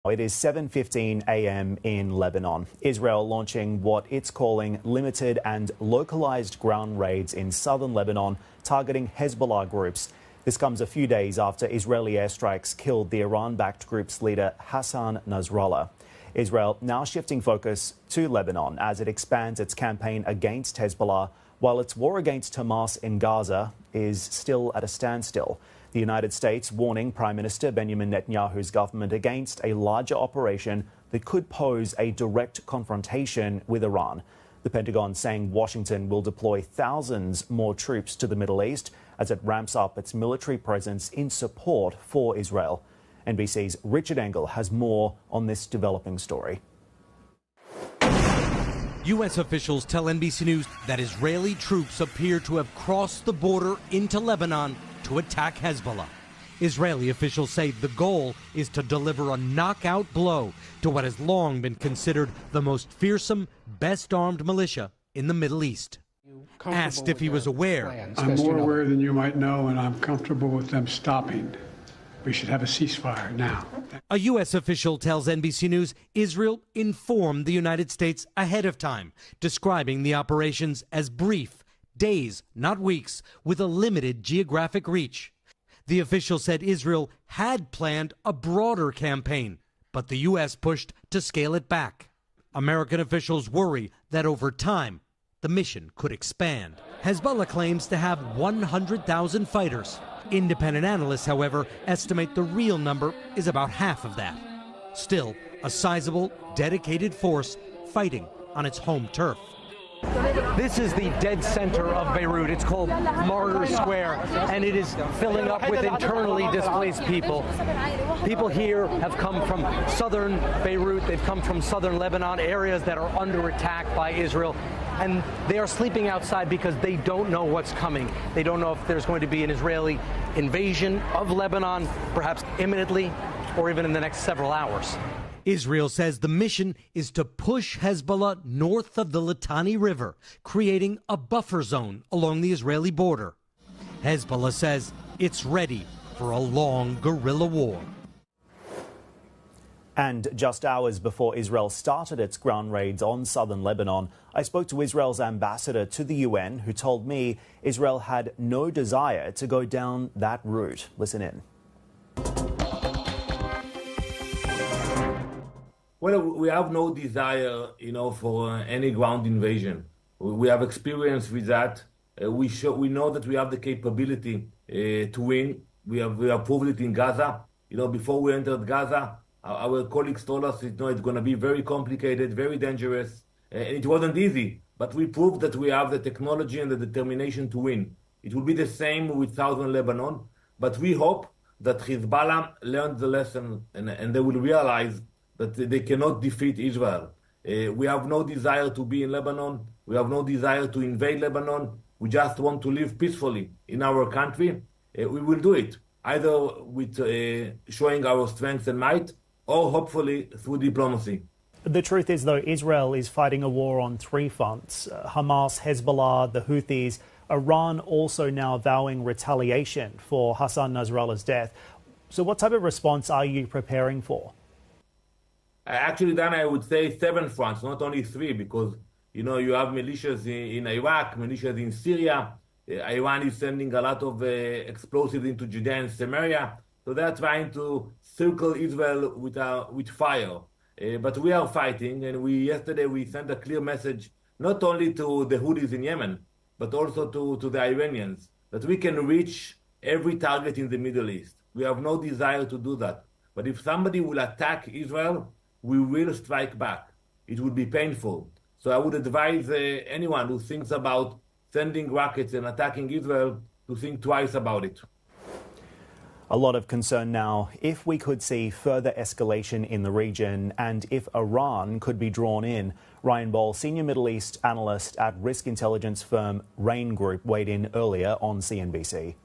It is 7:15 a.m. in Lebanon. Israel launching what it's calling limited and localized ground raids in southern Lebanon, targeting Hezbollah groups. This comes a few days after Israeli airstrikes killed the Iran-backed group's leader Hassan Nasrallah. Israel now shifting focus to Lebanon as it expands its campaign against Hezbollah, while its war against Hamas in Gaza is still at a standstill. The United States warning Prime Minister Benjamin Netanyahu's government against a larger operation that could pose a direct confrontation with Iran. The Pentagon saying Washington will deploy thousands more troops to the Middle East as it ramps up its military presence in support for Israel. NBC's Richard Engel has more on this developing story. U.S. officials tell NBC News that Israeli troops appear to have crossed the border into Lebanon to attack Hezbollah. Israeli officials say the goal is to deliver a knockout blow to what has long been considered the most fearsome, best-armed militia in the Middle East. Asked if he was aware. I'm more aware than you might know, and I'm comfortable with them stopping. We should have a ceasefire now. A U.S. official tells NBC News Israel informed the United States ahead of time, describing the operations as brief, days, not weeks, with a limited geographic reach. The official said Israel had planned a broader campaign, but the U.S. pushed to scale it back. American officials worry that over time, the mission could expand. Hezbollah claims to have 100,000 fighters. Independent analysts, however, estimate the real number is about half of that. Still, a sizable, dedicated force fighting on its home turf. This is the dead center of Beirut. It's called Martyr Square, and it is filling up with internally displaced people. People here have come from southern Beirut. They've come from southern Lebanon, areas that are under attack by Israel, and they are sleeping outside because they don't know what's coming. They don't know if there's going to be an Israeli invasion of Lebanon, perhaps imminently, or even in the next several hours. Israel says the mission is to push Hezbollah north of the Litani River, creating a buffer zone along the Israeli border. Hezbollah says it's ready for a long guerrilla war. And just hours before Israel started its ground raids on southern Lebanon, I spoke to Israel's ambassador to the UN, who told me Israel had no desire to go down that route. Listen in. Well, we have no desire, for any ground invasion. We have experience with that. We know that we have the capability to win. We have proved it in Gaza. Before we entered Gaza, our colleagues told us, it's going to be very complicated, very dangerous, and it wasn't easy. But we proved that we have the technology and the determination to win. It will be the same with southern Lebanon, but we hope that Hezbollah learned the lesson and they will realize that they cannot defeat Israel. We have no desire to be in Lebanon. We have no desire to invade Lebanon. We just want to live peacefully in our country. We will do it, either with showing our strength and might, or hopefully through diplomacy. The truth is, though, Israel is fighting a war on three fronts. Hamas, Hezbollah, the Houthis, Iran also now vowing retaliation for Hassan Nasrallah's death. So what type of response are you preparing for? Actually, Dan, I would say 7 fronts, not only 3, because, you have militias in Iraq, militias in Syria. Iran is sending a lot of explosives into Judea and Samaria. So they're trying to circle Israel with fire. But we are fighting, and yesterday we sent a clear message, not only to the Houthis in Yemen, but also to the Iranians, that we can reach every target in the Middle East. We have no desire to do that. But if somebody will attack Israel, we will strike back. It would be painful. So I would advise anyone who thinks about sending rockets and attacking Israel to think twice about it. A lot of concern now if we could see further escalation in the region and if Iran could be drawn in. Ryan Ball, senior Middle East analyst at risk intelligence firm Rain Group, weighed in earlier on CNBC.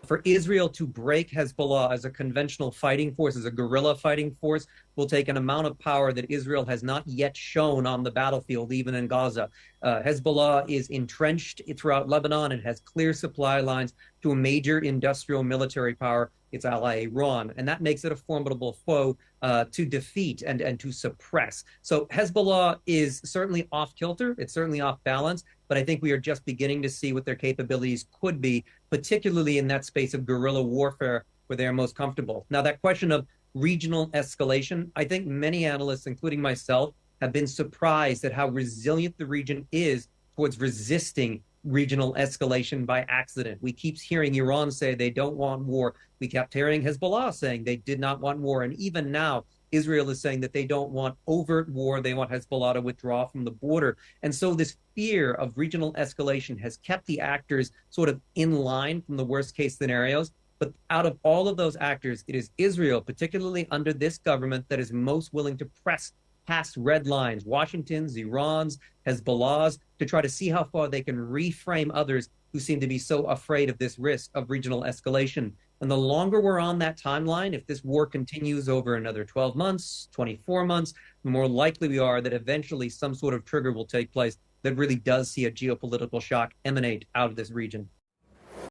For Israel to break Hezbollah as a conventional fighting force, as a guerrilla fighting force, will take an amount of power that Israel has not yet shown on the battlefield, even in Gaza. Hezbollah is entrenched throughout Lebanon and has clear supply lines to a major industrial military power its ally Iran, and that makes it a formidable foe to defeat and to suppress. So Hezbollah is certainly off kilter, it's certainly off balance, but I think we are just beginning to see what their capabilities could be, particularly in that space of guerrilla warfare where they're most comfortable. Now, that question of regional escalation, I think many analysts, including myself, have been surprised at how resilient the region is towards resisting regional escalation by accident. We keep hearing Iran say they don't want war. We kept hearing Hezbollah saying they did not want war. And even now, Israel is saying that they don't want overt war. They want Hezbollah to withdraw from the border. And so this fear of regional escalation has kept the actors sort of in line from the worst case scenarios. But out of all of those actors, it is Israel, particularly under this government, that is most willing to press past red lines, Washington's, Iran's, Hezbollah's, to try to see how far they can reframe others who seem to be so afraid of this risk of regional escalation. And the longer we're on that timeline, if this war continues over another 12 months, 24 months, the more likely we are that eventually some sort of trigger will take place that really does see a geopolitical shock emanate out of this region.